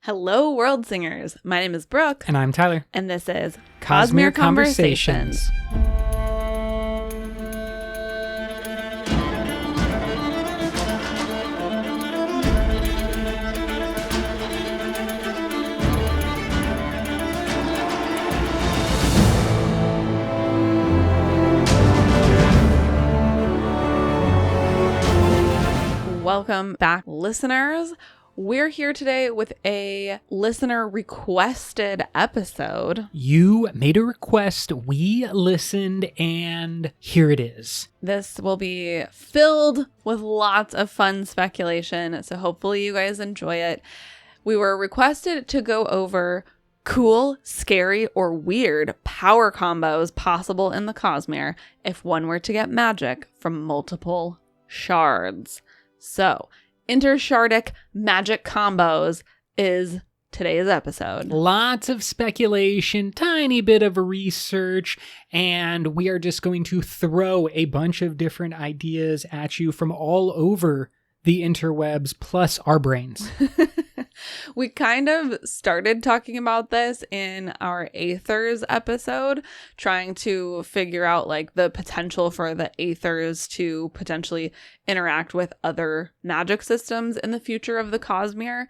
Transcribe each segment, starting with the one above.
Hello, world singers. My name is Brooke. And I'm Tyler. And this is Cosmere Conversations. Welcome back, listeners. We're here today with a listener requested episode. You made a request, we listened, and here it is. This will be filled with lots of fun speculation, so hopefully you guys enjoy it. We were requested to go over cool, scary, or weird power combos possible in the Cosmere if one were to get magic from multiple shards. So, intershardic magic combos is today's episode. Lots of speculation, tiny bit of research, and we are just going to throw a bunch of different ideas at you from all over the interwebs, plus our brains. We kind of started talking about this in our Aethers episode, trying to figure out like the potential for the Aethers to potentially interact with other magic systems in the future of the Cosmere.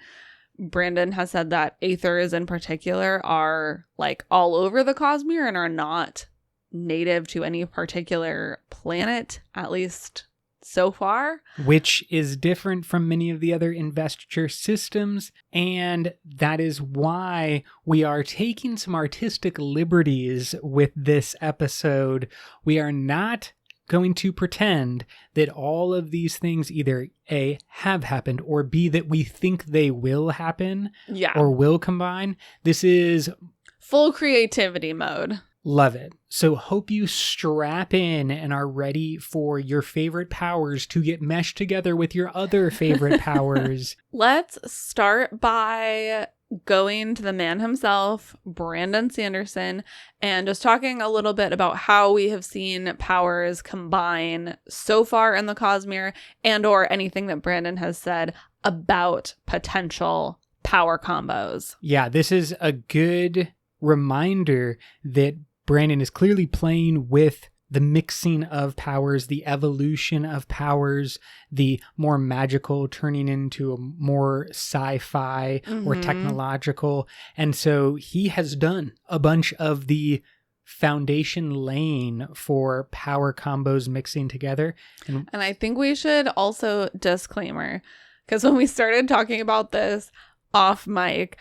Brandon has said that Aethers in particular are like all over the Cosmere and are not native to any particular planet, at least so far. Which is different from many of the other investiture systems, and that is why we are taking some artistic liberties with this episode. We are not going to pretend that all of these things either A, have happened, or B, that we think they will happen or will combine. This is full creativity mode. Love it. So hope you strap in and are ready for your favorite powers to get meshed together with your other favorite powers. Let's start by going to the man himself, Brandon Sanderson, and just talking a little bit about how we have seen powers combine so far in the Cosmere, and or anything that Brandon has said about potential power combos. Yeah, this is a good reminder that Brandon is clearly playing with the mixing of powers, the evolution of powers, the more magical turning into a more sci-fi or technological. And so he has done a bunch of the foundation laying for power combos mixing together. And I think we should also disclaimer, because when we started talking about this off mic,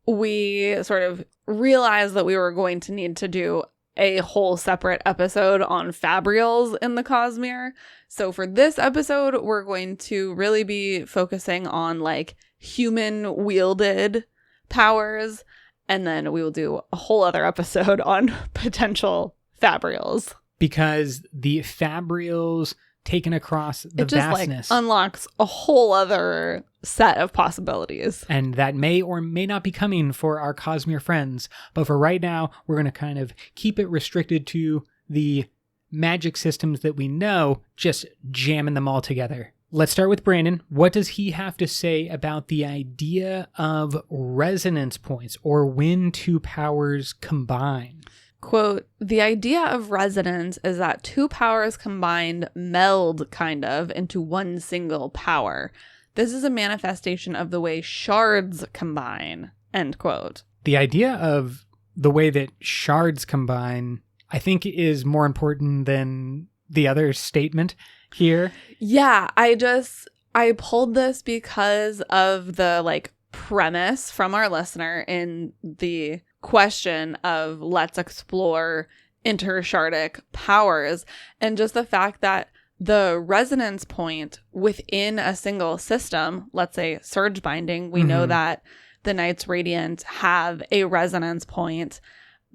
we sort of realized that we were going to need to do a whole separate episode on fabrials in the Cosmere. So for this episode, we're going to really be focusing on like human wielded powers. And then we will do a whole other episode on potential fabrials. Because the fabrials taken across the vastness unlocks a whole other set of possibilities. And that may or may not be coming for our Cosmere friends. But for right now, we're going to kind of keep it restricted to the magic systems that we know, just jamming them all together. Let's start with Brandon. What does he have to say about the idea of resonance points, or when two powers combine? Quote, the idea of resonance is that two powers combined meld kind of into one single power. This is a manifestation of the way shards combine, end quote. The idea of the way that shards combine, I think, is more important than the other statement here. Yeah, I pulled this because of the like premise from our listener in the question of let's explore intershardic powers, and just the fact that the resonance point within a single system, let's say surge binding, we know that the Knights Radiant have a resonance point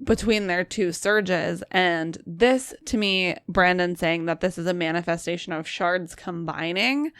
between their two surges, and this, to me, Brandon saying that this is a manifestation of shards combining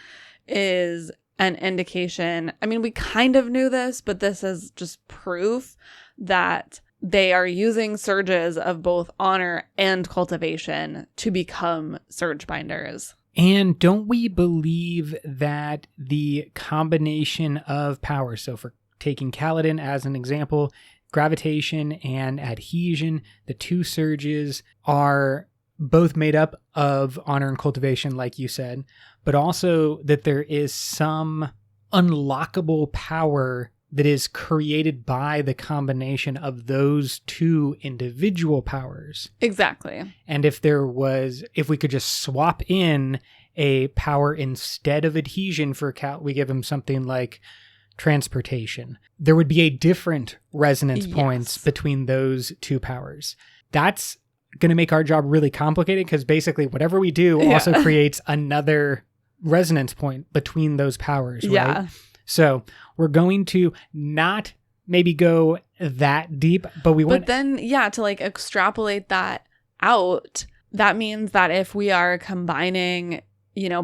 is an indication. I mean, we kind of knew this, but this is just proof that they are using surges of both honor and cultivation to become surge binders. And don't we believe that the combination of powers, so for taking Kaladin as an example, gravitation and adhesion, the two surges are both made up of honor and cultivation, like you said, but also that there is some unlockable power that is created by the combination of those two individual powers. Exactly. And if we could just swap in a power instead of adhesion for we give him something like transportation, there would be a different resonance points between those two powers. That's going to make our job really complicated because basically whatever we do also creates another resonance point between those powers, right? Yeah. So we're going to not maybe go that deep, but then, to like extrapolate that out, that means that if we are combining,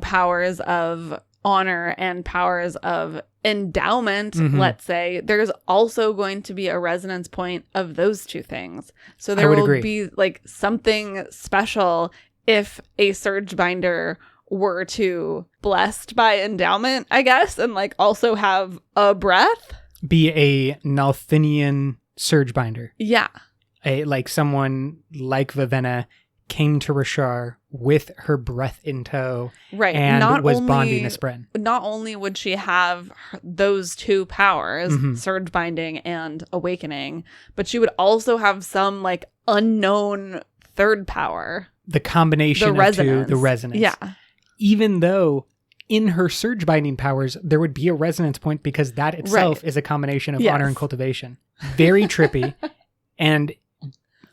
powers of honor and powers of endowment, let's say, there's also going to be a resonance point of those two things. So there will be like something special if a surge binder were to blessed by endowment, I guess, and like also have a breath. Be a Nalthinian surge binder. Yeah. Like someone like Vivenna came to Rashar with her breath in tow, right? And was bonding a Spren. Not only would she have those two powers, surge binding and awakening, but she would also have some like unknown third power. The combination of two, the resonance. Yeah. Even though in her surge binding powers, there would be a resonance point because that itself is a combination of honor and cultivation. Very trippy and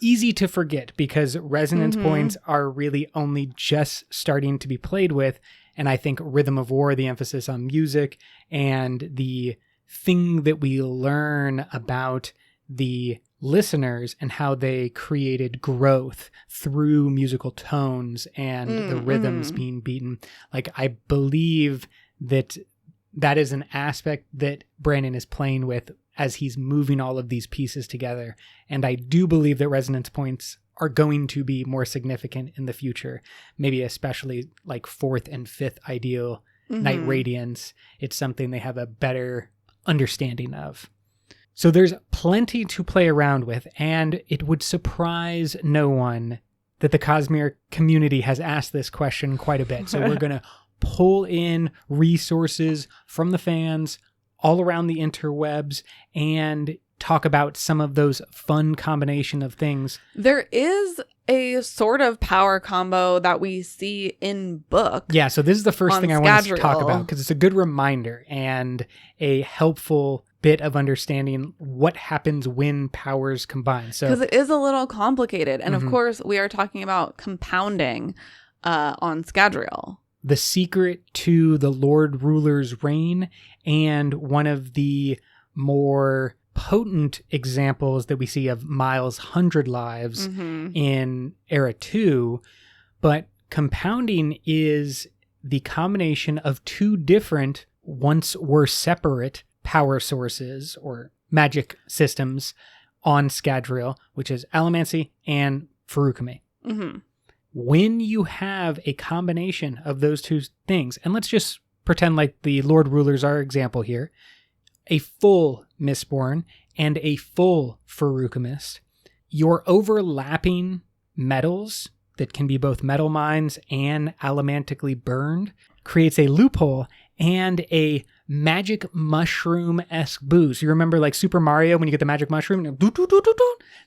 easy to forget because resonance points are really only just starting to be played with. And I think Rhythm of War, the emphasis on music and the thing that we learn about the listeners and how they created growth through musical tones and the rhythms being beaten. Like, I believe that is an aspect that Brandon is playing with as he's moving all of these pieces together. And I do believe that resonance points are going to be more significant in the future, maybe especially like 4th and 5th ideal Night Radiance. It's something they have a better understanding of. So there's plenty to play around with, and it would surprise no one that the Cosmere community has asked this question quite a bit. So we're going to pull in resources from the fans all around the interwebs and talk about some of those fun combination of things. There is a sort of power combo that we see in book. Yeah, so this is the first thing I want to talk about because it's a good reminder and a helpful bit of understanding what happens when powers combine. So because it is a little complicated. And of course, we are talking about compounding on Scadrial. The secret to the Lord Ruler's reign, and one of the more potent examples that we see of Miles' 100 lives in Era 2. But compounding is the combination of two different, once were separate, power sources or magic systems on Scadrial, which is Allomancy and Feruchemy. When you have a combination of those two things, and let's just pretend like the Lord Rulers are example here, a full Mistborn and a full Feruchemist, your overlapping metals that can be both metal mines and allomantically burned creates a loophole and a magic mushroom-esque boost. You remember like Super Mario when you get the magic mushroom?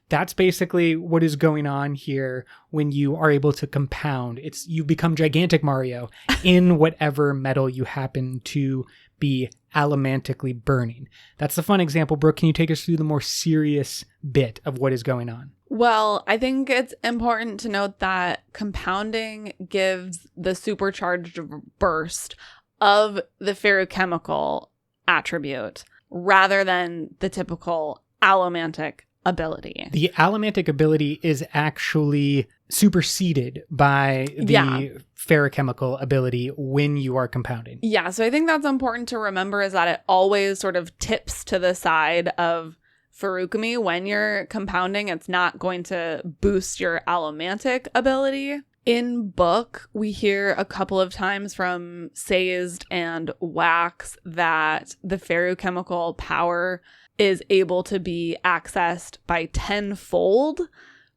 That's basically what is going on here when you are able to compound. You become gigantic Mario in whatever metal you happen to be allomantically burning. That's the fun example. Brooke, can you take us through the more serious bit of what is going on? Well, I think it's important to note that compounding gives the supercharged burst of the ferrochemical attribute rather than the typical allomantic ability. The allomantic ability is actually superseded by the ferrochemical ability when you are compounding. Yeah, so I think that's important to remember, is that it always sort of tips to the side of Feruchemy when you're compounding. It's not going to boost your allomantic ability. In book, we hear a couple of times from Sazed and Wax that the ferrochemical power is able to be accessed by tenfold,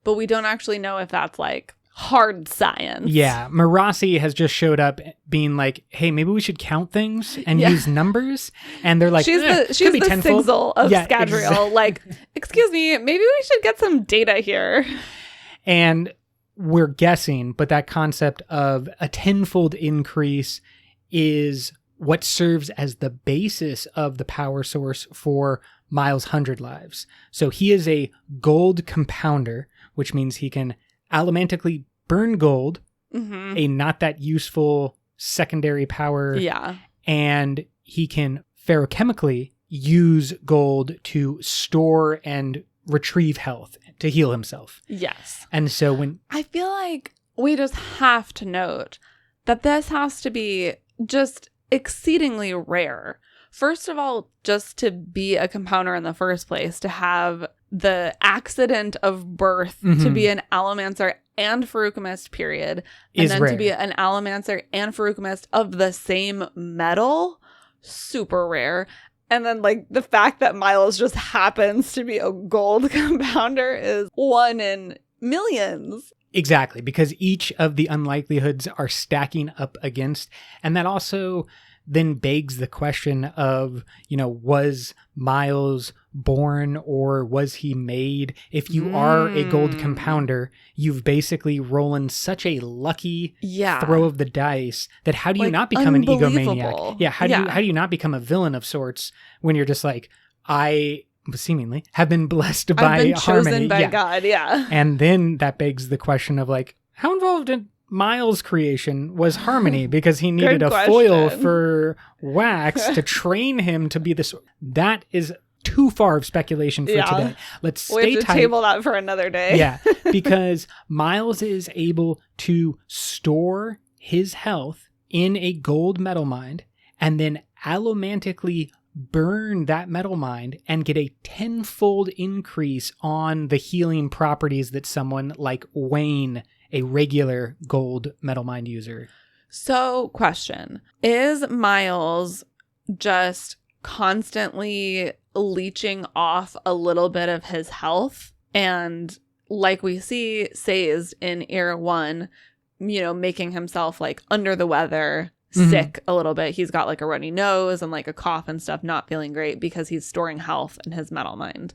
but we don't actually know if that's like hard science. Yeah, Marasi has just showed up being like, hey, maybe we should count things and use numbers. And they're like, she's the Sigil of Scadrial. Exactly. Like, excuse me, maybe we should get some data here. And we're guessing, but that concept of a tenfold increase is what serves as the basis of the power source for Miles' 100 lives. So he is a gold compounder, which means he can allomantically burn gold, a not that useful secondary power. Yeah. And he can ferrochemically use gold to store and retrieve health to heal himself. Yes. And so when I feel like we just have to note that this has to be just exceedingly rare. First of all, just to be a compounder in the first place, to have the accident of birth to be an allomancer and feruchemist, period, and is then rare. to be an allomancer and feruchemist of the same metal, super rare. And then, like, the fact that Miles just happens to be a gold compounder is 1 in millions. Exactly, because each of the unlikelihoods are stacking up against, and that also then begs the question of, was Miles born or was he made? If you are a gold compounder, you've basically rollen such a lucky throw of the dice that how do you not become an egomaniac? Yeah, how do you not become a villain of sorts when you're just like, I seemingly have been blessed by I've been harmony. chosen by God, And then that begs the question of like, how involved in Miles' creation was harmony, because he needed a foil for Wax to train him to be this. That is too far of speculation for today. Let's stay have to tight. Table that for another day. Yeah, because Miles is able to store his health in a gold metal mind and then allomantically burn that metal mind and get a tenfold increase on the healing properties that someone like Wayne, a regular gold metal mind user. So, question. Is Miles just constantly leeching off a little bit of his health? And like we see Sazed in Era 1, making himself like under the weather, sick a little bit. He's got like a runny nose and like a cough and stuff, not feeling great because he's storing health in his metal mind.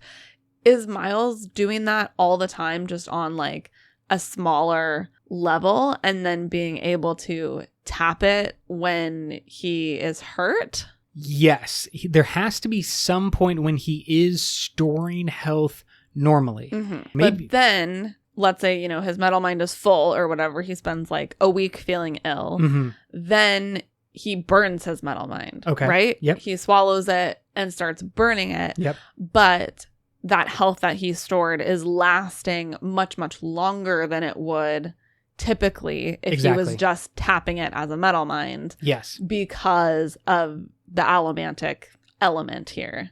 Is Miles doing that all the time, just on like a smaller level, and then being able to tap it when he is hurt? Yes. There has to be some point when he is storing health normally. Maybe. But then, let's say, his metal mind is full or whatever. He spends like a week feeling ill. Then he burns his metal mind. Okay. Right? Yep. He swallows it and starts burning it. Yep. But that health that he stored is lasting much, much longer than it would typically if he was just tapping it as a metal mind. Yes. Because of the allomantic element here.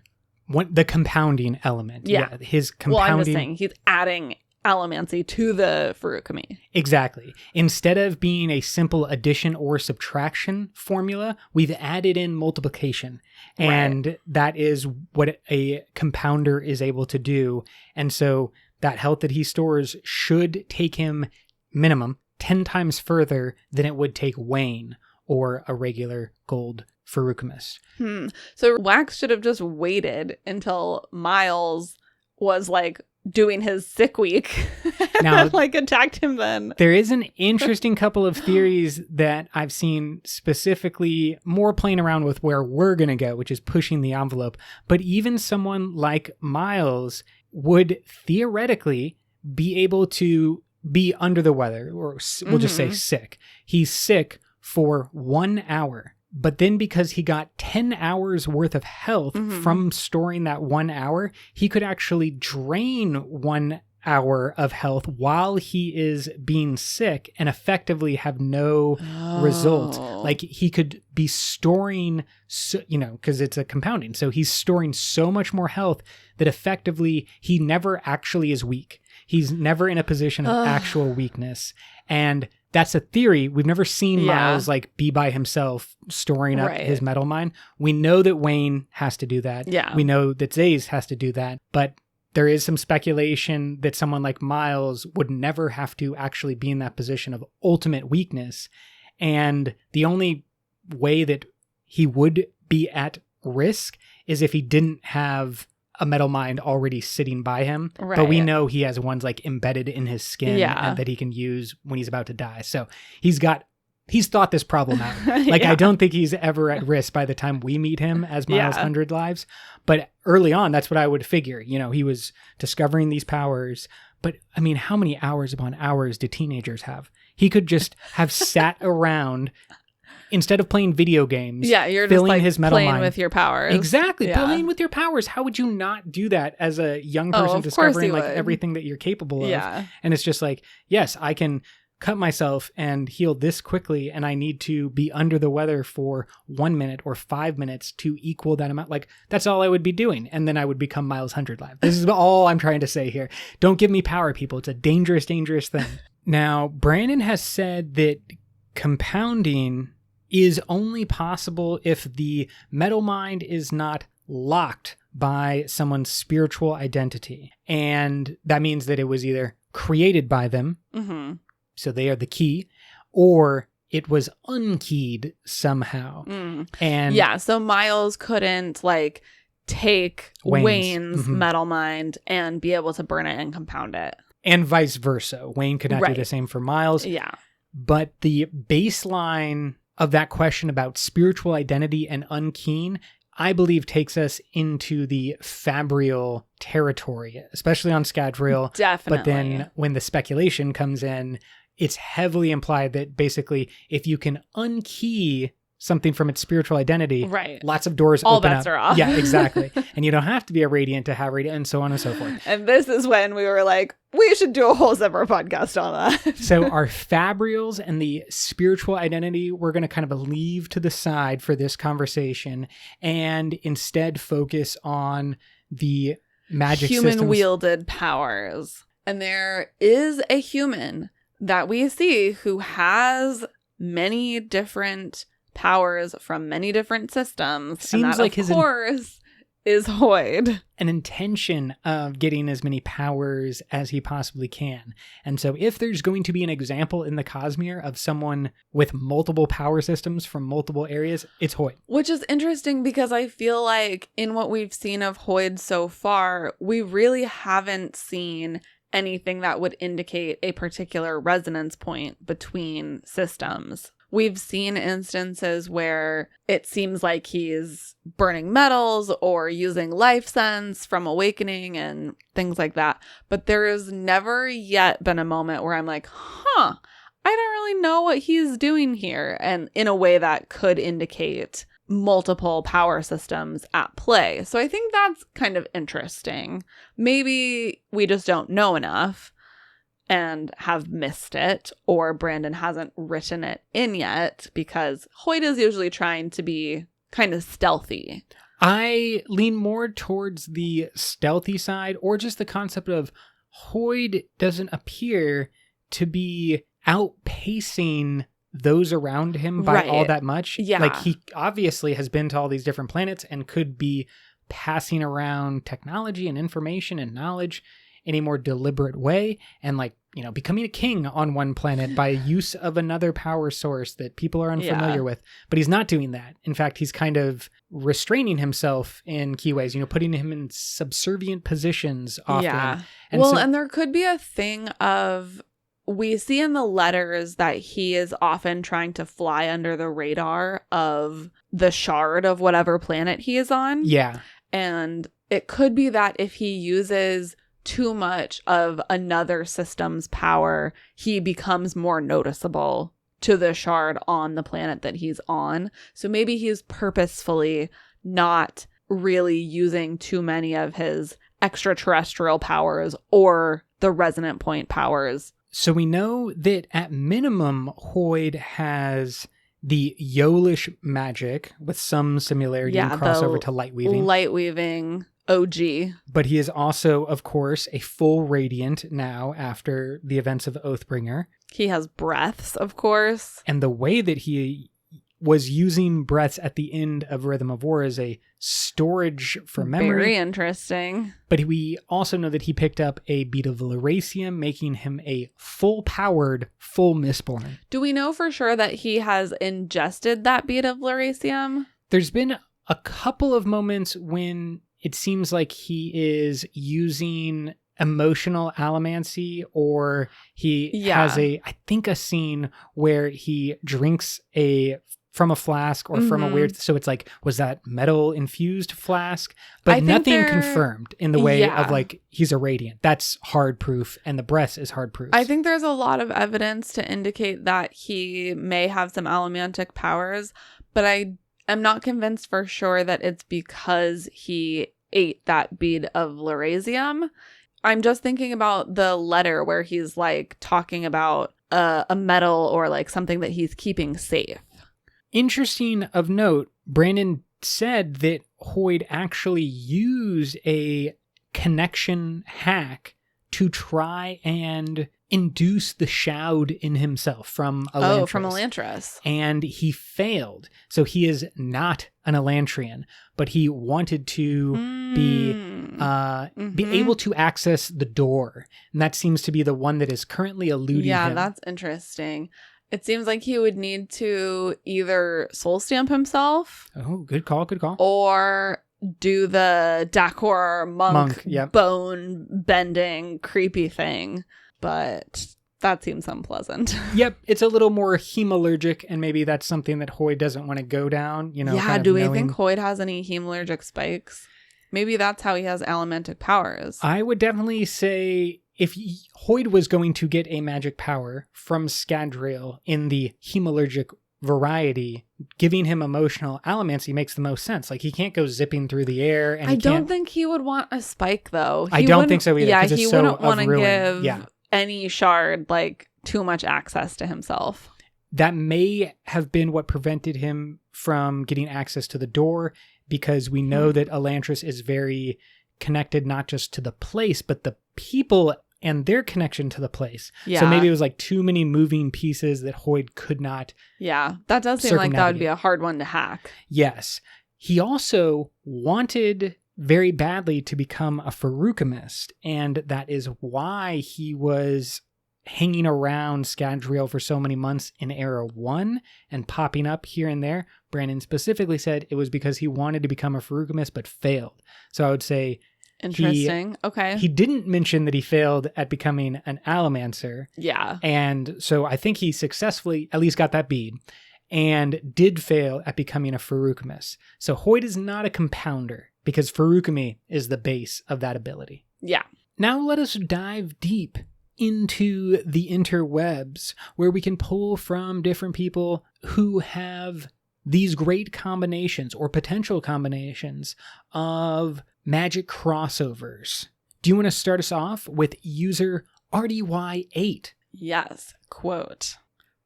The compounding element. Yeah. His compounding. Well, I'm just saying he's adding allomancy to the feruchemy. Exactly. Instead of being a simple addition or subtraction formula, we've added in multiplication. And that is what a compounder is able to do. And so that health that he stores should take him minimum 10 times further than it would take Wayne or a regular gold feruchemist. So Wax should have just waited until Miles was like doing his sick week now, and like attacked him then. There is an interesting couple of theories that I've seen specifically more playing around with where we're going to go, which is pushing the envelope. But even someone like Miles would theoretically be able to be under the weather, or we'll just say sick. He's sick for 1 hour. But then because he got 10 hours worth of health from storing that 1 hour, he could actually drain 1 hour of health while he is being sick and effectively have no result. Like he could be storing, because it's a compounding. So he's storing so much more health that effectively he never actually is weak. He's never in a position of actual weakness. And that's a theory. We've never seen Yeah. Miles like be by himself storing up Right. his metal mine. We know that Wayne has to do that. Yeah. We know that Zaze has to do that, but there is some speculation that someone like Miles would never have to actually be in that position of ultimate weakness. And the only way that he would be at risk is if he didn't have a metal mine already sitting by him. Right. But we know he has ones like embedded in his skin Yeah. and that he can use when he's about to die. So he's thought this problem out. Like, Yeah. I don't think he's ever at risk by the time we meet him as Miles 100 Lives. But early on, that's what I would figure. You know, he was discovering these powers. But I mean, how many hours upon hours do teenagers have? He could just have sat around instead of playing video games. Yeah, you're just filling like his metal playing mine. with your powers. Exactly. Yeah. Playing with your powers. How would you not do that as a young person of course discovering you like would. everything that you're capable of? Yeah. And it's just like, yes, I can cut myself and heal this quickly, and I need to be under the weather for 1 minute or 5 minutes to equal that amount. Like, that's all I would be doing. And then I would become Miles 100 Live. This is all I'm trying to say here. Don't give me power, people. It's a dangerous, dangerous thing. Now, Brandon has said that compounding is only possible if the metal mind is not locked by someone's spiritual identity. And that means that it was either created by them, Mm-hmm. so they are the key, or it was unkeyed somehow. And Yeah, so Miles couldn't like take Wayne's Mhm. metal mind and be able to burn it and compound it. and vice versa. Wayne could not do Right. the same for Miles. Yeah. But the baseline of that question about spiritual identity and unkeen, I believe, takes us into the Fabrial territory, especially on Scadrial. Definitely. But then when the speculation comes in, it's heavily implied that basically if you can unkey something from its spiritual identity, Right. lots of doors All open bets up. are off. Yeah, exactly. And you don't have to be a Radiant to have Radiant, and so on and so forth. And this is when we were like, we should do a whole separate podcast on that. So our Fabrials and the spiritual identity, we're going to kind of leave to the side for this conversation and instead focus on the magic systems. Human-wielded powers. And there is a human that we see who has many different powers from many different systems. Seems and that, like of course, is Hoid. An intention of getting as many powers as he possibly can. And so if there's going to be an example in the Cosmere of someone with multiple power systems from multiple areas, it's Hoid. Which is interesting because I feel like in what we've seen of Hoid so far, we really haven't seen anything that would indicate a particular resonance point between systems. We've seen instances where it seems like he's burning metals or using life sense from awakening and things like that. But there has never yet been a moment where I'm like, I don't really know what he's doing here. And in a way that could indicate multiple power systems at play. So I think that's kind of interesting. Maybe we just don't know enough and have missed it, or Brandon hasn't written it in yet, because Hoid is usually trying to be kind of stealthy. I lean more towards the stealthy side, or just the concept of Hoid doesn't appear to be outpacing those around him by all that much. Yeah. Like, he obviously has been to all these different planets and could be passing around technology and information and knowledge in a more deliberate way, and like, you know, becoming a king on one planet by use of another power source that people are unfamiliar with. But he's not doing that. In fact, he's kind of restraining himself in key ways, you know, putting him in subservient positions often. Yeah. And And there could be a thing of, we see in the letters that he is often trying to fly under the radar of the shard of whatever planet he is on. Yeah. And it could be that if he uses too much of another system's power, he becomes more noticeable to the shard on the planet that he's on. So maybe he's purposefully not really using too many of his extraterrestrial powers or the resonant point powers. So we know that at minimum, Hoid has the Yolish magic with some similarity and crossover to light weaving. Light weaving OG. But he is also, of course, a full Radiant now after the events of Oathbringer. He has breaths, of course. And the way that he was using breaths at the end of Rhythm of War as a storage for memory. Very interesting. But we also know that he picked up a bead of Lerasium, making him a full-powered, full Mistborn. Do we know for sure that he has ingested that bead of Lerasium? There's been a couple of moments when it seems like he is using emotional allomancy, or he has I think a scene where he drinks from a flask or from a weird, so it's like, was that metal infused flask? But nothing confirmed in the way of like, he's a Radiant. That's hard proof, and the breath is hard proof. I think there's a lot of evidence to indicate that he may have some allomantic powers, but I am not convinced for sure that it's because he ate that bead of Lerasium. I'm just thinking about the letter where he's like talking about a metal or like something that he's keeping safe. Interesting of note, Brandon said that Hoid actually used a connection hack to try and induce the Shroud in himself from Elantris. Oh, from Elantris. And he failed. So he is not an Elantrian, but he wanted to be able to access the door. And that seems to be the one that is currently eluding him. Yeah, that's interesting. It seems like he would need to either soul stamp himself. Oh, good call, good call. Or do the Dakor monk yep. bone bending creepy thing. But that seems unpleasant. Yep, it's a little more hemalurgic, and maybe that's something that Hoid doesn't want to go down. You know, yeah, do we think Hoid has any hemalurgic spikes? Maybe that's how he has allomantic powers. I would definitely say if Hoid was going to get a magic power from Scadrial in the hemalurgic variety, giving him emotional allomancy makes the most sense. Like, he can't go zipping through the air. And I don't think he would want a spike, though. I don't think so either. Yeah, he wouldn't want to give yeah. any shard like too much access to himself. That may have been what prevented him from getting access to the door, because we know that Elantris is very connected not just to the place, but the people and their connection to the place. Yeah. So maybe it was like too many moving pieces that Hoid could not. Yeah, that does seem like that would be a hard one to hack. Yes. He also wanted very badly to become a Feruchemist, and that is why he was hanging around Scadrial for so many months in Era 1 and popping up here and there. Brandon specifically said it was because he wanted to become a Feruchemist but failed. So I would say interesting. Okay. He didn't mention that he failed at becoming an Allomancer. Yeah. And so I think he successfully at least got that bead and did fail at becoming a Feruchemist. So Hoid is not a compounder, because Feruchemy is the base of that ability. Yeah. Now let us dive deep into the interwebs, where we can pull from different people who have these great combinations or potential combinations of magic crossovers. Do you want to start us off with user RDY8? Yes. Quote,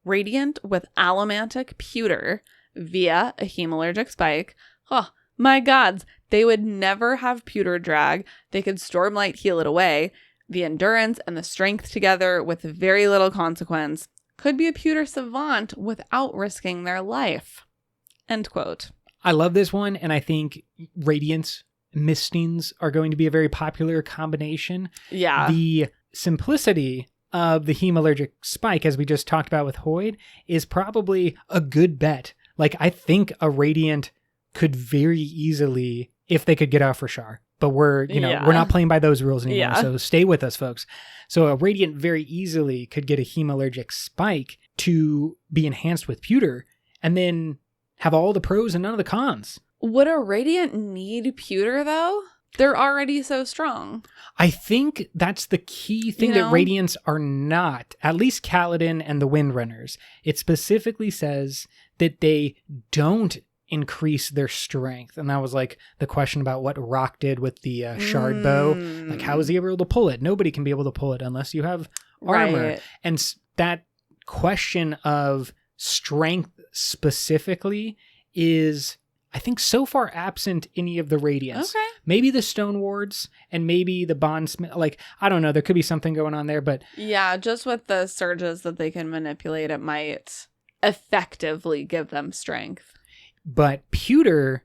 Radiant with allomantic pewter via a hemalurgic spike. Oh, my gods, they would never have pewter drag. They could Stormlight heal it away. The endurance and the strength together with very little consequence. Could be a pewter savant without risking their life. End quote. I love this one, and I think Radiance Mistings are going to be a very popular combination. Yeah. The simplicity of the hemalurgic spike, as we just talked about with Hoid, is probably a good bet. Like, I think a Radiant could very easily, if they could get off Rashar. But we're not playing by those rules anymore. So stay with us, folks. So a Radiant very easily could get a hemalurgic spike to be enhanced with pewter, and then have all the pros and none of the cons. Would a Radiant need pewter, though? They're already so strong. I think that's the key thing that Radiants are not, at least Kaladin and the Windrunners. It specifically says that they don't increase their strength. And that was like the question about what Rock did with the shard bow. Like, how is he able to pull it? Nobody can be able to pull it unless you have armor. Right. And that question of strength specifically is, I think so far absent any of the radiance. Okay. Maybe the stone wards and maybe the bondsmith. Like, I don't know. There could be something going on there, but Yeah, just with the surges that they can manipulate, it might effectively give them strength. But pewter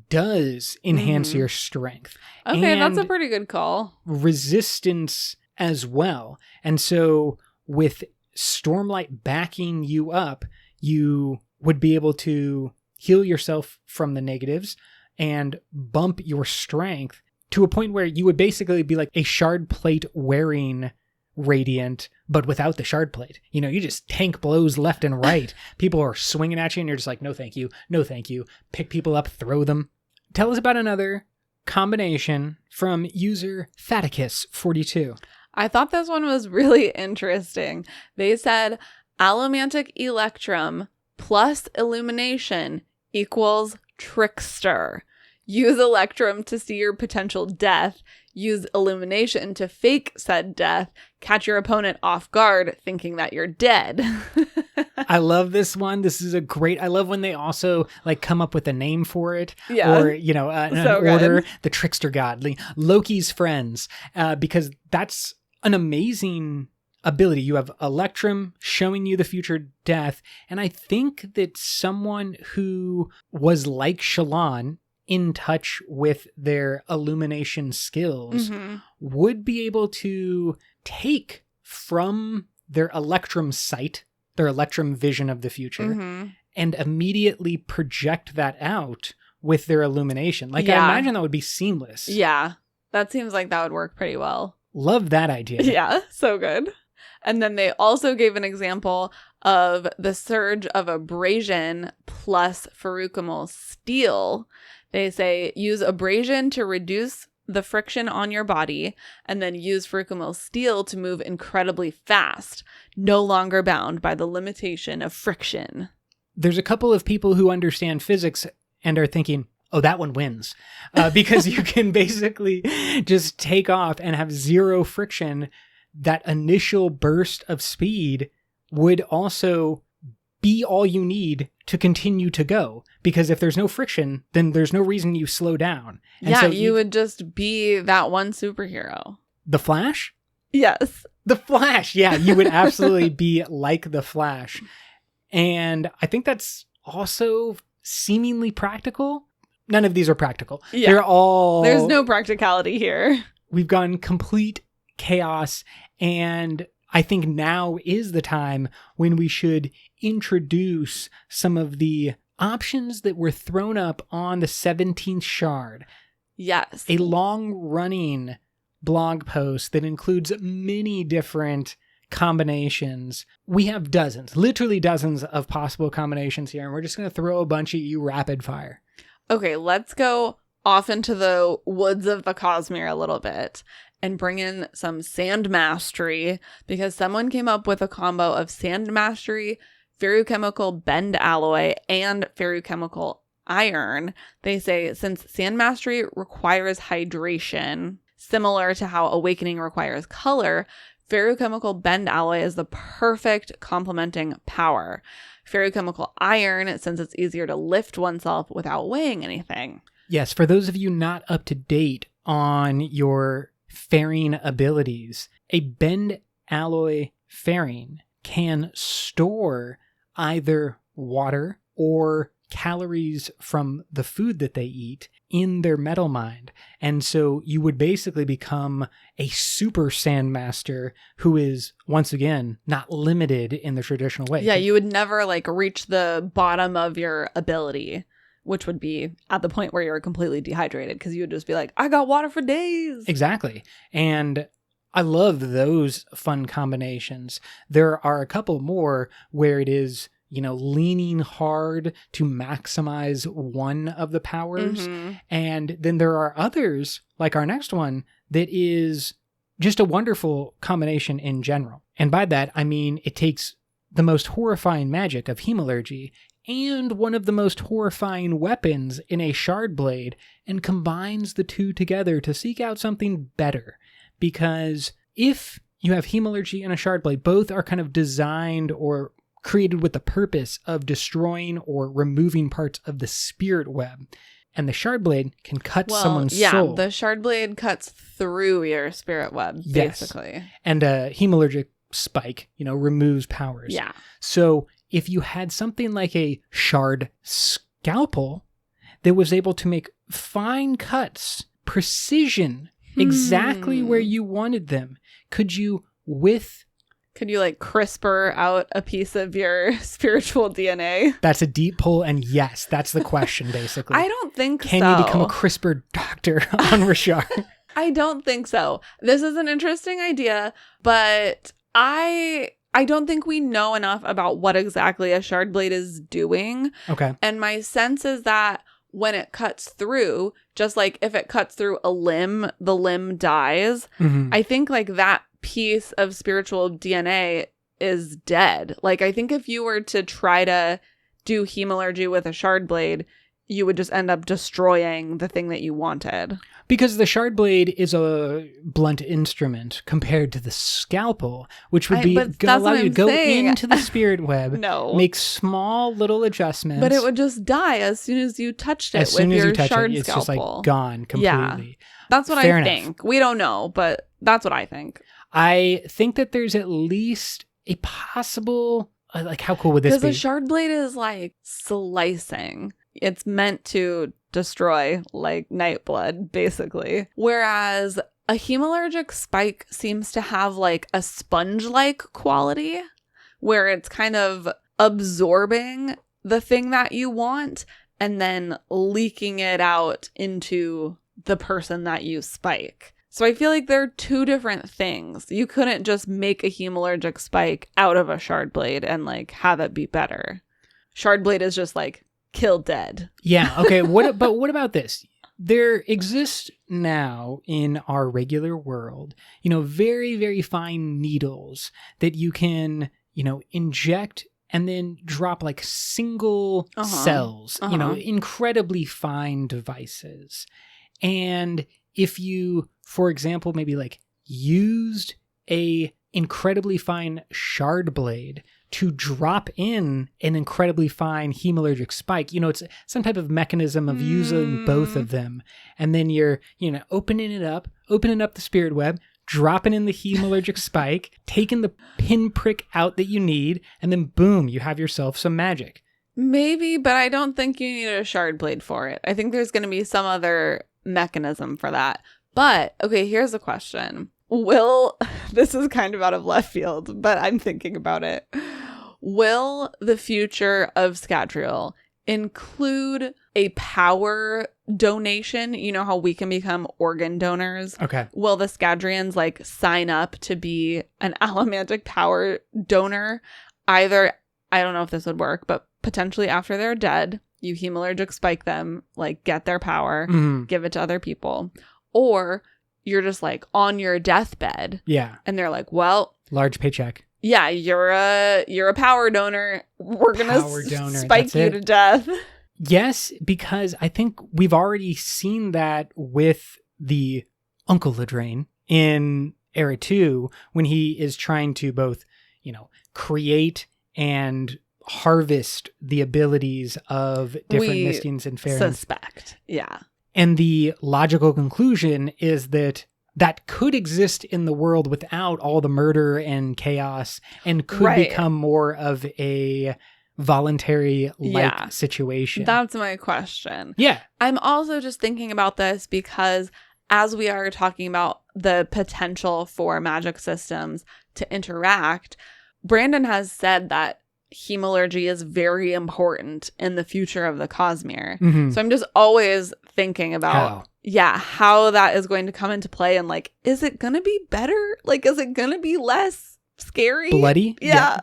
does enhance your strength. Okay, and that's a pretty good call. resistance as well. And so with Stormlight backing you up, you would be able to heal yourself from the negatives and bump your strength to a point where you would basically be like a shard plate wearing Radiant, but without the shard plate. You know, you just tank blows left and right. People are swinging at you and you're just like, no thank you, no thank you. Pick people up, throw them. Tell us about another combination from user Faticus42. I thought this one was really interesting. They said allomantic electrum plus illumination equals trickster. Use electrum to see your potential death. Use illumination to fake said death. Catch your opponent off guard thinking that you're dead. I love this one. This is a great, I love when they also like come up with a name for it. Yeah. Or, you know, an order, the trickster god, Loki's friends, because that's an amazing ability. You have Electrum showing you the future death. And I think that someone who was like Shallan, in touch with their illumination skills, would be able to take from their Electrum sight, their Electrum vision of the future, and immediately project that out with their illumination. Like, I imagine that would be seamless. Yeah, that seems like that would work pretty well. Love that idea. Yeah, so good. And then they also gave an example of the surge of abrasion plus Feruchemul steel. They say use abrasion to reduce the friction on your body, and then use Feruchemul steel to move incredibly fast, no longer bound by the limitation of friction. There's a couple of people who understand physics and are thinking, oh, that one wins. Because you can basically just take off and have zero friction. That initial burst of speed would also be all you need to continue to go. Because if there's no friction, then there's no reason you slow down. And yeah, so you would just be that one superhero. The Flash? Yes. The Flash. Yeah, you would absolutely be like the Flash. And I think that's also seemingly practical. None of these are practical. Yeah. There's no practicality here. We've gone complete chaos, and I think now is the time when we should introduce some of the options that were thrown up on the 17th shard. Yes. A long-running blog post that includes many different combinations. We have dozens, literally dozens of possible combinations here, and we're just going to throw a bunch at you rapid fire. Okay, let's go off into the woods of the Cosmere a little bit and bring in some Sand Mastery, because someone came up with a combo of Sand Mastery, Feruchemical Bend Alloy, and Feruchemical Iron. They say since Sand Mastery requires hydration, similar to how Awakening requires color, Feruchemical Bend Alloy is the perfect complementing power. Feruchemical Iron, since it's easier to lift oneself without weighing anything. Yes, for those of you not up to date on your fairing abilities, a Bend Alloy fairing can store either water or calories from the food that they eat in their metal mind. And so you would basically become a super Sandmaster who is, once again, not limited in the traditional way. Yeah, you would never reach the bottom of your ability, which would be at the point where you're completely dehydrated, because you would just be like, I got water for days. Exactly. And I love those fun combinations. There are a couple more where it is, leaning hard to maximize one of the powers. And then there are others, like our next one, that is just a wonderful combination in general. And by that, I mean it takes the most horrifying magic of Hemalurgy and one of the most horrifying weapons in a shard blade and combines the two together to seek out something better. Because if you have Hemalurgy and a shard blade, both are kind of designed or created with the purpose of destroying or removing parts of the spirit web. And the shard blade can cut someone's soul. The shard blade cuts through your spirit web, basically. Yes. And a hemalurgic spike, removes powers. Yeah. So if you had something like a shard scalpel that was able to make fine cuts, precision, exactly where you wanted them, could you like CRISPR out a piece of your spiritual DNA? That's a deep pull, and yes, that's the question, basically. I don't think Can you become a CRISPR doctor on Rashar? I don't think so. This is an interesting idea, but I don't think we know enough about what exactly a shard blade is doing. Okay. And my sense is that when it cuts through, just like if it cuts through a limb, the limb dies. Mm-hmm. I think like that piece of spiritual DNA is dead. Like I think if you were to try to do hemalurgy with a shard blade, you would just end up destroying the thing that you wanted. Because the shard blade is a blunt instrument compared to the scalpel, which would allow you to go into the spirit web, make small little adjustments. But it would just die as soon as you touched it with your shard scalpel. It's just like gone completely. Yeah. That's what I think. We don't know, but that's what I think. I think that there's at least a possible, like how cool would this be? Because the shard blade is like slicing. It's meant to destroy like Nightblood, basically. Whereas a hemalurgic spike seems to have like a sponge-like quality where it's kind of absorbing the thing that you want and then leaking it out into the person that you spike. So I feel like they're two different things. You couldn't just make a hemalurgic spike out of a shard blade and like have it be better. Shard blade is just like kill dead. Yeah. Okay. But what about this? There exists now in our regular world, very, very fine needles that you can, inject and then drop like single cells, incredibly fine devices. And if you, for example, maybe like used a incredibly fine shard blade to drop in an incredibly fine hemalurgic spike, it's some type of mechanism of using both of them. And then you're, opening up the spirit web, dropping in the hemalurgic spike, taking the pinprick out that you need, and then boom, you have yourself some magic. Maybe, but I don't think you need a shard blade for it. I think there's going to be some other mechanism for that. But, okay, here's a question. This is kind of out of left field, but I'm thinking about it. Will the future of Scadrial include a power donation? You know how we can become organ donors? Okay. Will the Scadrians like sign up to be an allomantic power donor? Either, I don't know if this would work, but potentially after they're dead, you hemalurgic spike them, like get their power, give it to other people. Or you're just like on your deathbed. Yeah. And they're like, well, large paycheck. Yeah, you're a power donor. We're going to spike you to death. Yes, because I think we've already seen that with the Uncle Ladraine in Era 2 when he is trying to both, create and harvest the abilities of different Mistings and Faerans. Suspect. Yeah. And the logical conclusion is that could exist in the world without all the murder and chaos and could become more of a voluntary situation. That's my question. Yeah. I'm also just thinking about this because as we are talking about the potential for magic systems to interact, Brandon has said that hemalurgy is very important in the future of the Cosmere. Mm-hmm. So I'm just always thinking about how that is going to come into play and like, is it going to be better? Like, is it going to be less scary? Bloody? Yeah.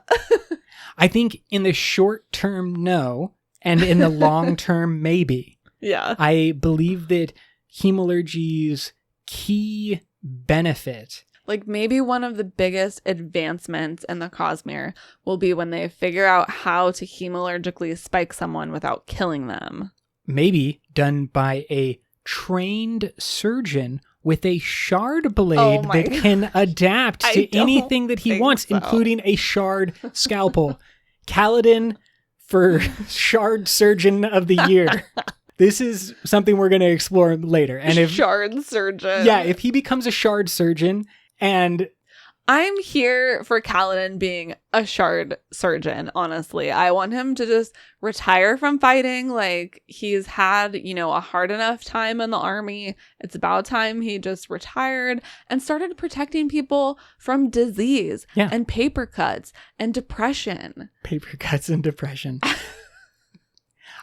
I think in the short term, no. And in the long term, maybe. Yeah. I believe that hemalurgy's key benefit, like maybe one of the biggest advancements in the Cosmere will be when they figure out how to hemalurgically spike someone without killing them. Maybe done by a trained surgeon with a shard blade that can adapt to anything that he wants, including a shard scalpel. Kaladin for Shard Surgeon of the Year. This is something we're going to explore later. And if Shard Surgeon. Yeah, if he becomes a Shard Surgeon, and I'm here for Kaladin being a Shard Surgeon, honestly. I want him to just retire from fighting. Like, he's had, a hard enough time in the army. It's about time he just retired and started protecting people from disease and paper cuts and depression. Paper cuts and depression.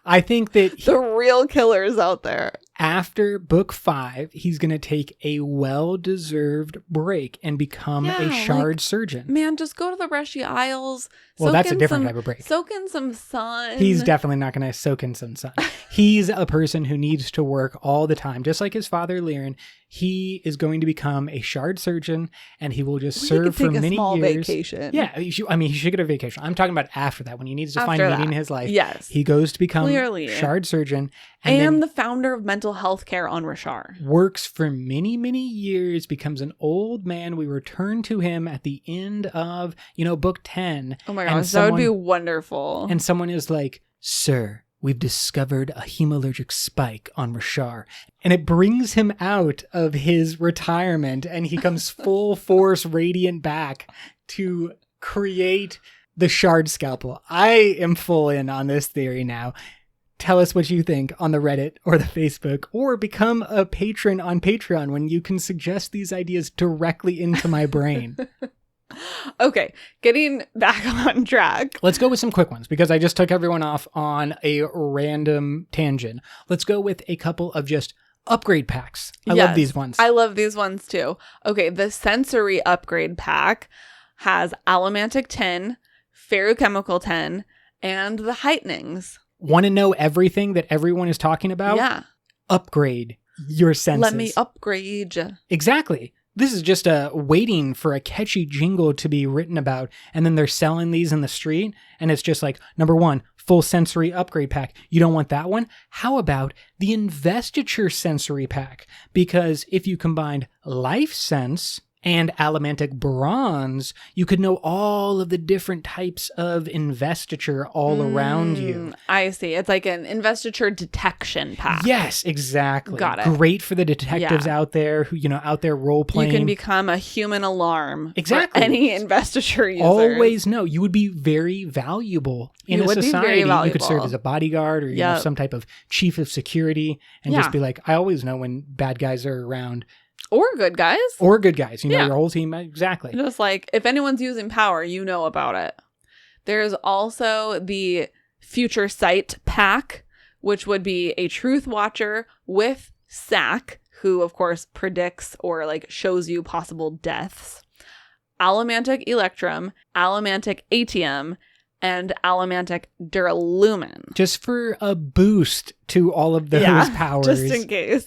I think that the real killers out there. After book 5, he's going to take a well-deserved break and become a Shard Surgeon. Man, just go to the Reshi Isles. Well, that's a different type of break. Soak in some sun. He's definitely not going to soak in some sun. He's a person who needs to work all the time. Just like his father, Liren, he is going to become a Shard Surgeon, and he will just serve for many years. Vacation. Yeah, he should get a vacation. I'm talking about after that, when he needs to find meaning in his life. Yes. He goes to become Shard Surgeon. And the founder of mental health care on Rashar. Works for many, many years, becomes an old man. We return to him at the end of, book 10. Oh my gosh, that would be wonderful. And someone is like, "Sir, we've discovered a hemalurgic spike on Rashar." And it brings him out of his retirement, and he comes full force radiant back to create the Shard Scalpel. I am full in on this theory now. Tell us what you think on the Reddit or the Facebook, or become a patron on Patreon when you can suggest these ideas directly into my brain. Okay, getting back on track. Let's go with some quick ones, because I just took everyone off on a random tangent. Let's go with a couple of just upgrade packs. I love these ones. I love these ones too. Okay, the sensory upgrade pack has Allomantic 10, Ferrochemical 10, and the Heightenings. Want to know everything that everyone is talking about? Yeah. Upgrade your senses. Let me upgrade you. Exactly. This is just waiting for a catchy jingle to be written about, and then they're selling these in the street, and it's just like, number 1, full sensory upgrade pack. You don't want that one? How about the investiture sensory pack? Because if you combined life sense and Allomantic bronze, you could know all of the different types of investiture all around you. I see. It's like an investiture detection pack. Yes, exactly. Got it. Great for the detectives out there who, out there role playing. You can become a human alarm. Exactly. For any investiture user. Always know. You would be very valuable in a society. You could serve as a bodyguard or some type of chief of security and just be like, I always know when bad guys are around. Or good guys. Your whole team. Exactly. Just like, if anyone's using power, you know about it. There's also the Future Sight pack, which would be a Truth Watcher with Sack, who, of course, predicts or shows you possible deaths. Allomantic Electrum, Allomantic Atium, and Allomantic Duralumin. Just for a boost to all of those powers. Just in case.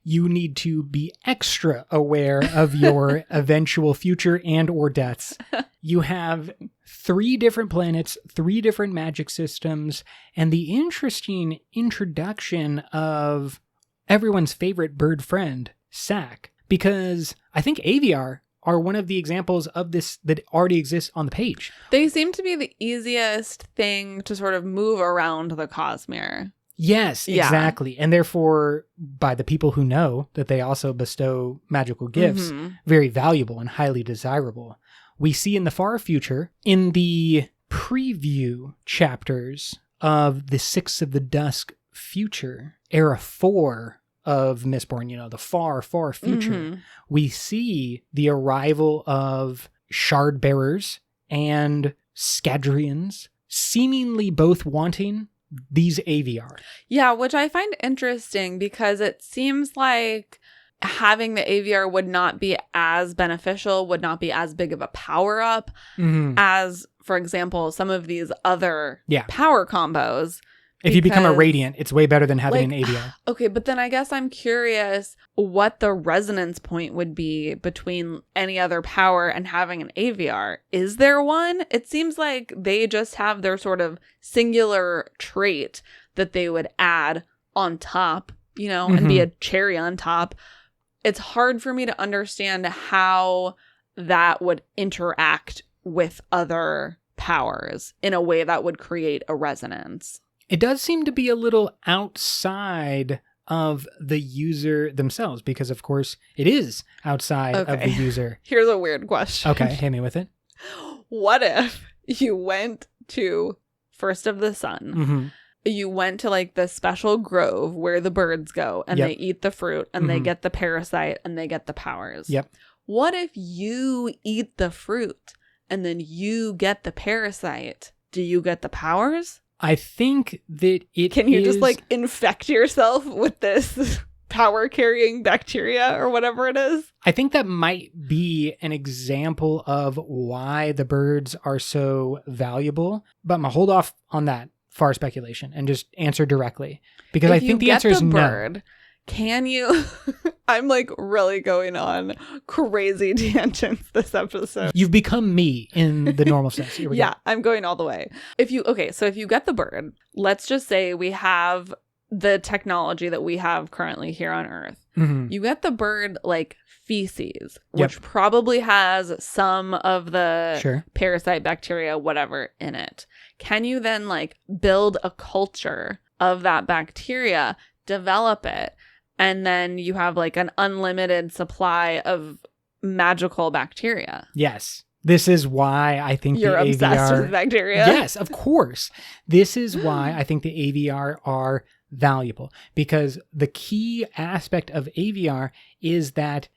You need to be extra aware of your eventual future and or deaths. You have 3 different planets, 3 different magic systems, and the interesting introduction of everyone's favorite bird friend, Sack. Because I think Aviar are one of the examples of this that already exists on the page. They seem to be the easiest thing to sort of move around the Cosmere. Yes, exactly. And therefore, by the people who know that they also bestow magical gifts, very valuable and highly desirable. We see in the far future, in the preview chapters of the Six of the Dusk future, Era 4 of Mistborn, the far, far future, we see the arrival of Shard Bearers and Scadrians, seemingly both wanting these Aviar. Yeah, which I find interesting because it seems like having the Aviar would not be as beneficial, would not be as big of a power up as, for example, some of these other power combos. If you become a Radiant, it's way better than having an Aviar. Okay, but then I guess I'm curious what the resonance point would be between any other power and having an Aviar. Is there one? It seems like they just have their sort of singular trait that they would add on top, and be a cherry on top. It's hard for me to understand how that would interact with other powers in a way that would create a resonance. It does seem to be a little outside of the user themselves, because of course it is outside of the user. Here's a weird question. Okay, hit me with it. What if you went to First of the Sun? Mm-hmm. You went to like the special grove where the birds go and they eat the fruit and they get the parasite and they get the powers. Yep. What if you eat the fruit and then you get the parasite? Do you get the powers? I think that it Can you just like infect yourself with this power carrying bacteria or whatever it is? I think that might be an example of why the birds are so valuable, but I'm gonna hold off on that far speculation and just answer directly, because I think the answer is no. Can you? I'm like really going on crazy tangents this episode. You've become me in the normal sense. Here we go. I'm going all the way. So if you get the bird, let's just say we have the technology that we have currently here on Earth. Mm-hmm. You get the bird like feces, which probably has some of the parasite, bacteria, whatever in it. Can you then like build a culture of that bacteria, develop it, and then you have like an unlimited supply of magical bacteria? Yes. This is why I think you're the obsessed AVR... with bacteria. Yes, of course. This is why I think the AVR are valuable, because the key aspect of AVR is that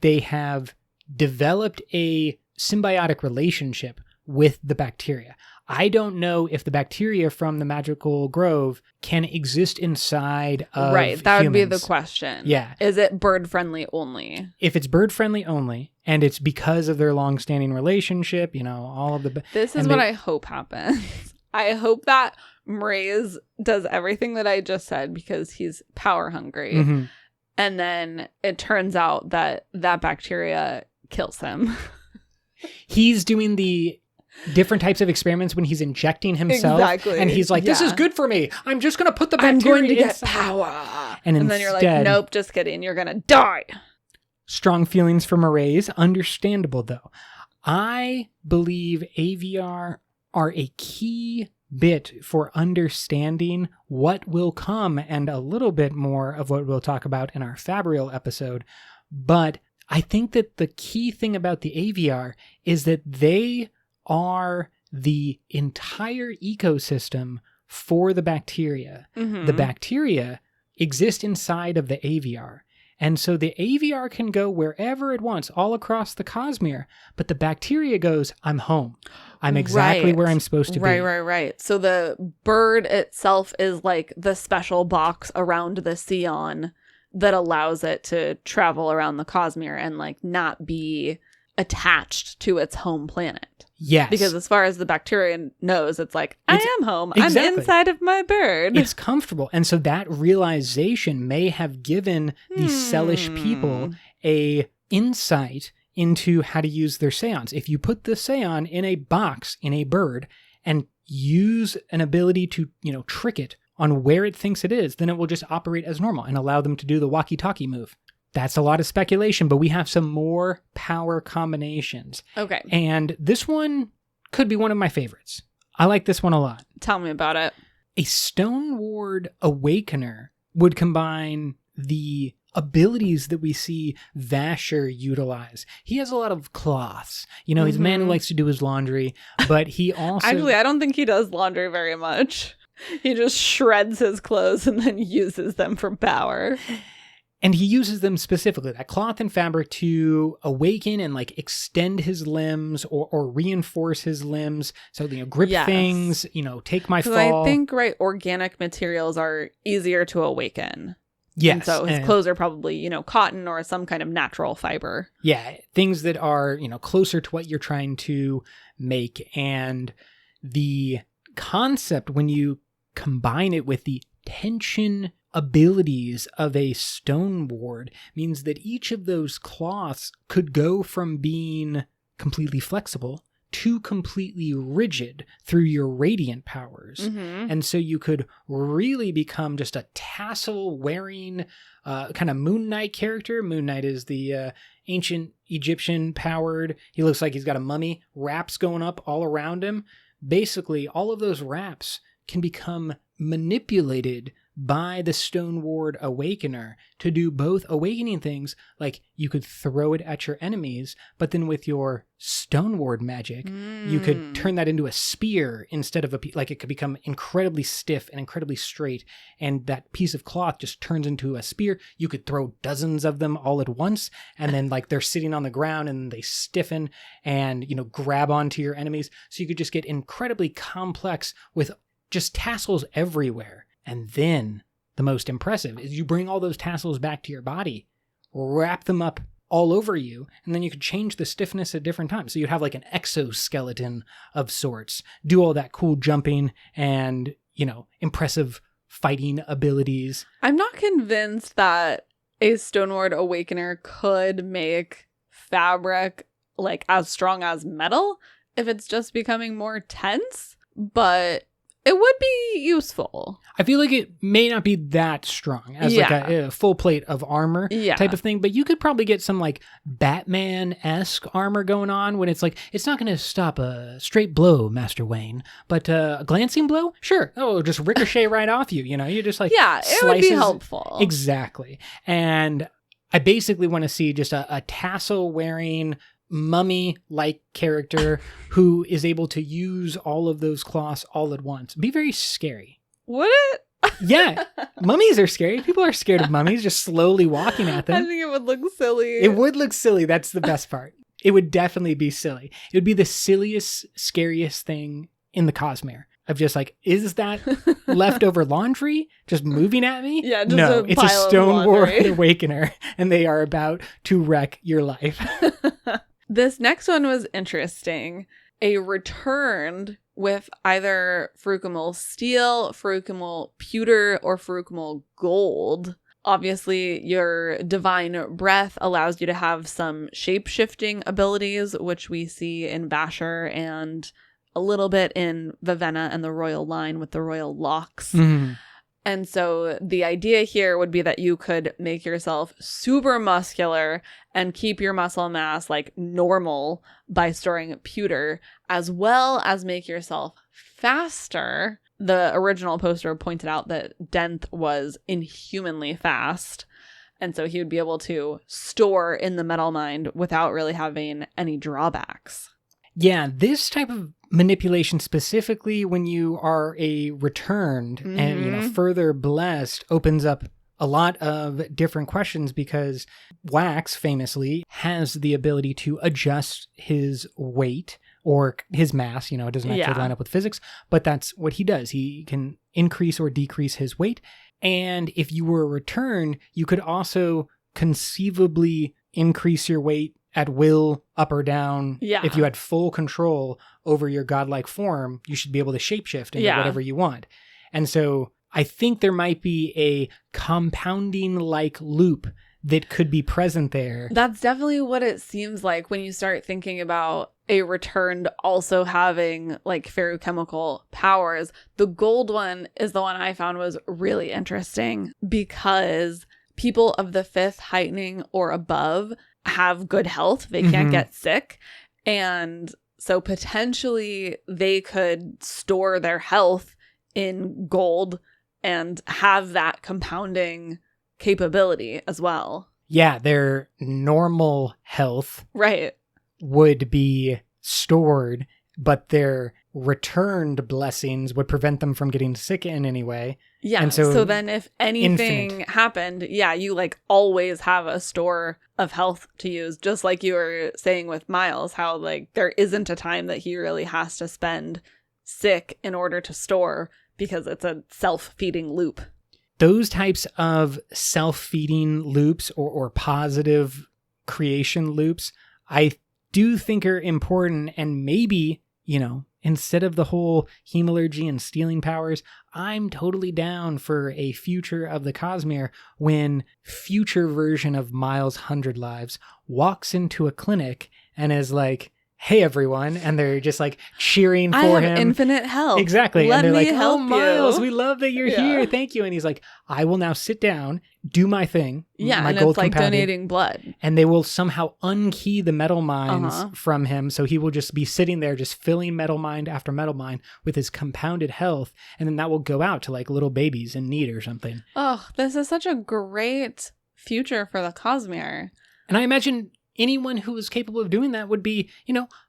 they have developed a symbiotic relationship with the bacteria. I don't know if the bacteria from the magical grove can exist inside of Right, that would be humans. the question. Yeah. Is it bird friendly only? If it's bird friendly only, and it's because of their long-standing relationship, all of the... This is what I hope happens. I hope that Mraize does everything that I just said because he's power hungry. Mm-hmm. And then it turns out that bacteria kills him. He's doing the different types of experiments when he's injecting himself. Exactly. And he's like, this is good for me. I'm just going to put the bacteria I'm going to get inside. power. And then you're like, nope, just kidding. You're going to die. Strong feelings for Mraize. Understandable, though. I believe AVR are a key bit for understanding what will come, and a little bit more of what we'll talk about in our Fabrial episode. But I think that the key thing about the AVR is that they are the entire ecosystem for the bacteria. Mm-hmm. The bacteria exist inside of the AVR. And so the AVR can go wherever it wants, all across the Cosmere. But the bacteria goes, I'm home. I'm exactly where I'm supposed to be. Right. So the bird itself is like the special box around the Sion that allows it to travel around the Cosmere and like not be attached to its home planet. Yes. Because as far as the bacteria knows, it's like, I am home. Exactly. I'm inside of my bird. It's comfortable. And so that realization may have given these sellish people a insight into how to use their seance. If you put the seance in a box, in a bird, and use an ability to, trick it on where it thinks it is, then it will just operate as normal and allow them to do the walkie-talkie move. That's a lot of speculation, but we have some more power combinations. Okay. And this one could be one of my favorites. I like this one a lot. Tell me about it. A Stone Ward Awakener would combine the abilities that we see Vasher utilize. He has a lot of cloths. He's a man who likes to do his laundry, but he also... Actually, I don't think he does laundry very much. He just shreds his clothes and then uses them for power. And he uses them specifically, that cloth and fabric, to awaken and extend his limbs or reinforce his limbs. So, grip things, take my fall. I think, organic materials are easier to awaken. Yes. And so his clothes are probably, cotton or some kind of natural fiber. Yeah. Things that are, closer to what you're trying to make. And the concept, when you combine it with the tension abilities of a Stone Ward, means that each of those cloths could go from being completely flexible to completely rigid through your radiant powers. Mm-hmm. And so you could really become just a tassel-wearing kind of Moon Knight character. Moon Knight is the ancient Egyptian powered. He looks like he's got a mummy, wraps going up all around him. basically all of those wraps can become manipulated by the Stoneward Awakener to do both awakening things, like you could throw it at your enemies, but then with your Stoneward magic, you could turn that into a spear instead of like it could become incredibly stiff and incredibly straight, and that piece of cloth just turns into a spear. You could throw dozens of them all at once, and then like they're sitting on the ground and they stiffen and, you know, grab onto your enemies. So you could just get incredibly complex with just tassels everywhere. And then the most impressive is you bring all those tassels back to your body, wrap them up all over you, and then you could change the stiffness at different times. So you'd have like an exoskeleton of sorts, do all that cool jumping and, you know, impressive fighting abilities. I'm not convinced that a Stoneward Awakener could make fabric like as strong as metal if it's just becoming more tense, but it would be useful. I feel like it may not be that strong as like a full plate of armor type of thing, but you could probably get some like Batman-esque armor going on when it's like, it's not going to stop a straight blow, Master Wayne, but a glancing blow? Sure. Oh, it'll just ricochet right off you, you know? You just like it would be helpful. Exactly. And I basically want to see just a tassel-wearing mummy-like character who is able to use all of those cloths all at once. Be very scary. Would it? Yeah. Mummies are scary. People are scared of mummies just slowly walking at them. I think it would look silly. It would look silly. That's the best part. It would definitely be silly. It would be the silliest, scariest thing in the Cosmere. Of just like, is that leftover laundry just moving at me? Yeah, just no, it's a Stoneward Awakener, and they are about to wreck your life. This next one was interesting. A returned with either Frucamol Steel, Frucamol Pewter, or Frucamol Gold. Obviously, your Divine Breath allows you to have some shape-shifting abilities, which we see in Basher and a little bit in Vivenna and the Royal Line with the Royal Locks. Mm-hmm. And so the idea here would be that you could make yourself super muscular and keep your muscle mass like normal by storing pewter, as well as make yourself faster. The original poster pointed out that Denth was inhumanly fast. And so he would be able to store in the metal mind without really having any drawbacks. Yeah, this type of manipulation, specifically when you are a returned and, you know, further blessed, opens up a lot of different questions, because Wax famously has the ability to adjust his weight or his mass. You know, it doesn't actually line up with physics, but that's what he does. He can increase or decrease his weight. And if you were returned, you could also conceivably increase your weight at will, up or down. Yeah. If you had full control over your godlike form, you should be able to shapeshift into whatever you want. And so I think there might be a compounding-like loop that could be present there. That's definitely what it seems like when you start thinking about a returned also having like ferrochemical powers. The gold one is the one I found was really interesting, because people of the 5th heightening or above have good health. They can't get sick. And so potentially they could store their health in gold and have that compounding capability as well. Yeah, their normal health would be stored, but their returned blessings would prevent them from getting sick in any way. Yeah, and so then if anything happened, you like always have a store of health to use, just like you were saying with Miles, how like there isn't a time that he really has to spend sick in order to store, because it's a self-feeding loop. Those types of self-feeding loops or positive creation loops, I do think are important, and maybe, you know, instead of the whole Hemalurgy and stealing powers, I'm totally down for a future of the Cosmere when future version of Miles 100 Lives walks into a clinic and is like, hey, everyone. And they're just like cheering for I have him. infinite help. Exactly. Let and they're me like, help oh, Miles, you. we love that you're here. Thank you. And he's like, I will now sit down, do my thing. Yeah, my and gold it's like compounded, donating blood. and they will somehow unkey the metal mines from him. So he will just be sitting there just filling metal mine after metal mine with his compounded health. And then that will go out to like little babies in need or something. Oh, this is such a great future for the Cosmere. And I imagine anyone who is capable of doing that would be,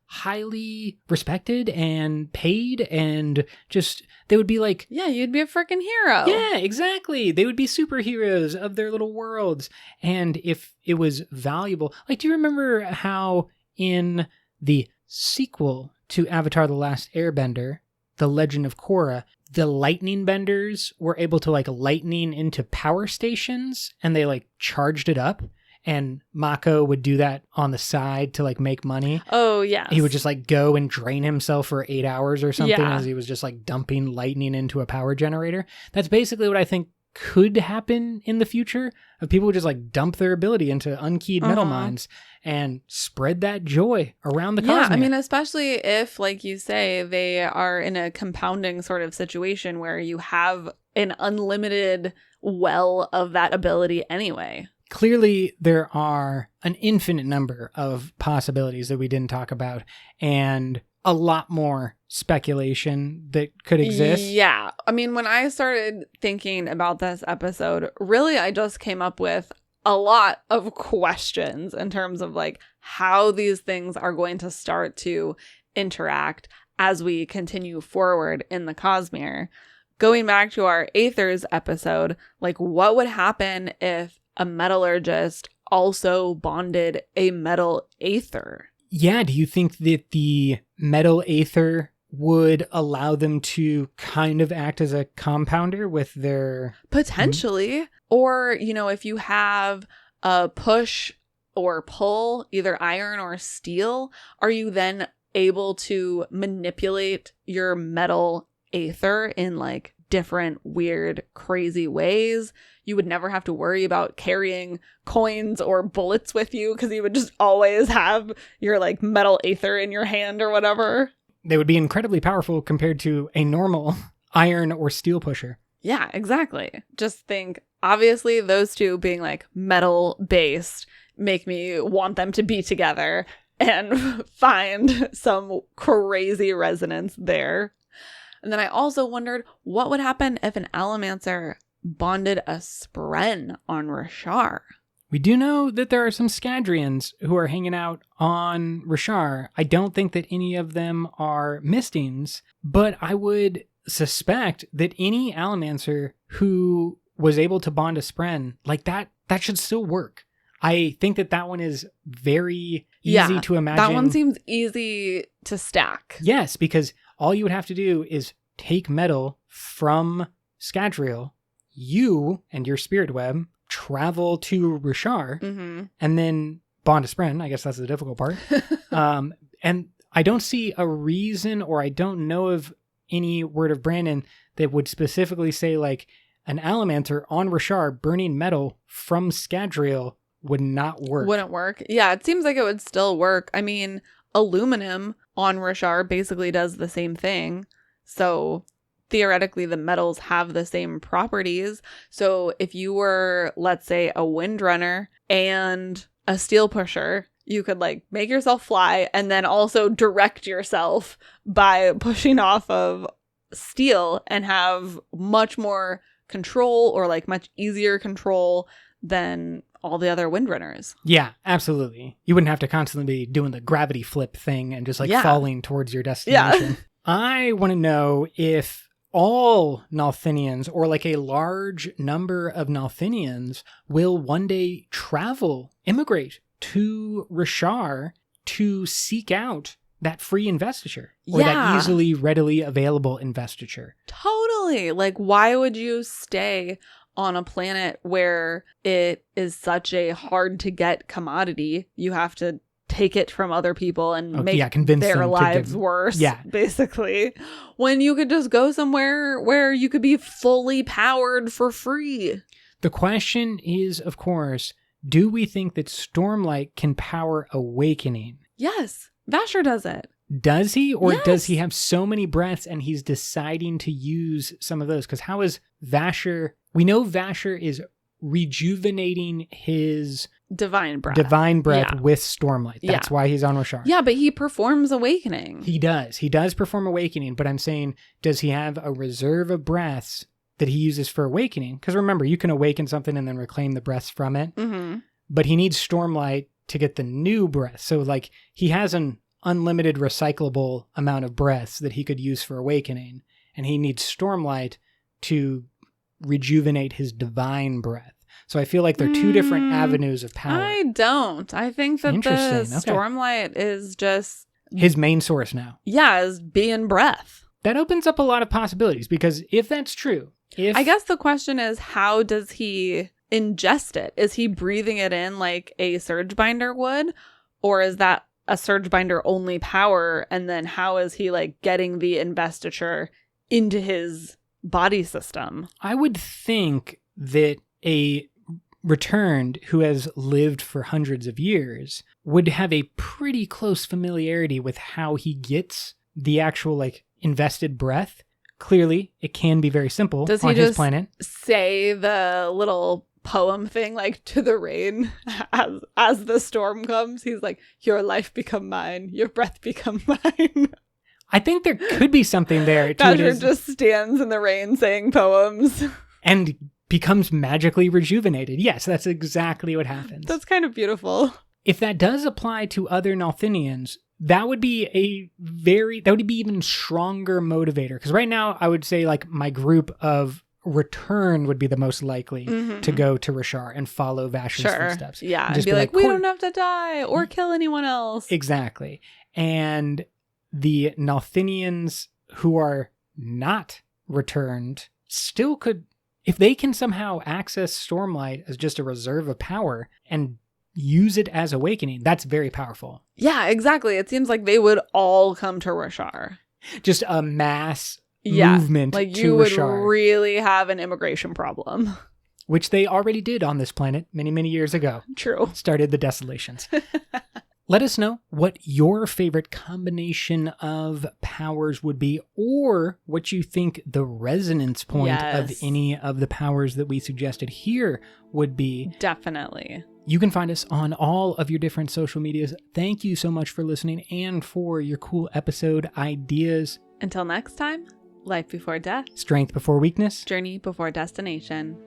highly respected and paid, and just, they would be like... Yeah, you'd be a freaking hero. Yeah, exactly. They would be superheroes of their little worlds. And if it was valuable... Like, do you remember how in the sequel to Avatar: The Last Airbender, The Legend of Korra, the lightning benders were able to like lightning into power stations, and they like charged it up? And Mako would do that on the side to like make money. Oh, yeah. He would just like go and drain himself for 8 hours or something as he was just like dumping lightning into a power generator. That's basically what I think could happen in the future, of people would just like dump their ability into unkeyed metal mines and spread that joy around the Cosmere. Yeah, I mean, especially if, like you say, they are in a compounding sort of situation where you have an unlimited well of that ability anyway. Clearly, there are an infinite number of possibilities that we didn't talk about, and a lot more speculation that could exist. Yeah. I mean, when I started thinking about this episode, really, I just came up with a lot of questions in terms of like how these things are going to start to interact as we continue forward in the Cosmere. Going back to our Aethers episode, like what would happen if a metallurgist also bonded a metal Aether? Yeah, do you think that the metal Aether would allow them to kind of act as a compounder with their... Potentially. Or, if you have a push or pull, either iron or steel, are you then able to manipulate your metal Aether in like different, weird, crazy ways? You would never have to worry about carrying coins or bullets with you because you would just always have your like metal Aether in your hand or whatever. They would be incredibly powerful compared to a normal iron or steel pusher. Yeah, exactly. Just think, obviously, those two being like metal based make me want them to be together and find some crazy resonance there. And then I also wondered what would happen if an Allomancer bonded a Spren on Rashar. We do know that there are some Scadrians who are hanging out on Rashar. I don't think that any of them are Mistings, but I would suspect that any Allomancer who was able to bond a Spren, like that should still work. I think that one is very easy to imagine. That one seems easy to stack. Yes, because all you would have to do is take metal from Scadrial, you and your spirit web travel to Rashar, and then bond a Spren. I guess that's the difficult part. And I don't see a reason, or I don't know of any word of Brandon that would specifically say like an Allomancer on Rashar burning metal from Scadrial would not work. Wouldn't work. Yeah, it seems like it would still work. I mean, aluminum on Rashar basically does the same thing. So theoretically, the metals have the same properties. So if you were, let's say, a windrunner and a steel pusher, you could like make yourself fly and then also direct yourself by pushing off of steel and have much more control, or like much easier control than all the other windrunners. Yeah, absolutely. You wouldn't have to constantly be doing the gravity flip thing and just like falling towards your destination. Yeah. I want to know if all Nalthinians, or like a large number of Nalthinians, will one day immigrate to Rashar to seek out that free investiture, or that easily, readily available investiture. Totally. Like, why would you stay on a planet where it is such a hard to get commodity? You have to take it from other people and convince their them lives worse, basically. When you could just go somewhere where you could be fully powered for free. The question is, of course, do we think that Stormlight can power Awakening? Yes. Vasher does it. Does he? Or Yes. does he have so many breaths and he's deciding to use some of those? Because how is Vasher... We know Vasher is rejuvenating his Divine breath. divine breath Yeah. with Stormlight. That's why he's on Roshar. Yeah, but he performs Awakening. He does. He does perform Awakening, but I'm saying, does he have a reserve of breaths that he uses for Awakening? Because remember, you can awaken something and then reclaim the breaths from it. Mm-hmm. But he needs Stormlight to get the new breath. So, like, he has an unlimited recyclable amount of breaths that he could use for Awakening, and he needs Stormlight to rejuvenate his divine breath. So I feel like they're two different avenues of power. I don't. I think that the Interesting. Okay. Stormlight is just, His main source now. is being breath. That opens up a lot of possibilities, because if that's true, I guess the question is, how does he ingest it? Is he breathing it in like a Surge Binder would? Or is that a Surge Binder only power? And then how is he like getting the investiture into his body system? I would think that a returned who has lived for hundreds of years would have a pretty close familiarity with how he gets the actual like invested breath. Clearly, it can be very simple Does he on his just planet. say the little poem thing like to the rain as the storm comes? He's like, your life become mine, your breath become mine. I think there could be something there. Badger just stands in the rain saying poems. And becomes magically rejuvenated. Yes, that's exactly what happens. That's kind of beautiful. If that does apply to other Nalthinians, that would be even stronger motivator. Because right now, I would say like my group of return would be the most likely to go to Roshar and follow Vasher's footsteps. Yeah, and be like, we don't have to die or kill anyone else. Exactly. And the Nalthinians who are not returned still could, if they can somehow access Stormlight as just a reserve of power and use it as Awakening, that's very powerful. Yeah, exactly. It seems like they would all come to Roshar. Just a mass movement like to you would Roshar, really have an immigration problem. which they already did on this planet many, many years ago. True. Started the desolations. Let us know what your favorite combination of powers would be, or what you think the resonance point of any of the powers that we suggested here would be. Definitely. You can find us on all of your different social medias. Thank you so much for listening and for your cool episode ideas. Until next time, life before death, Strength before weakness. journey before destination.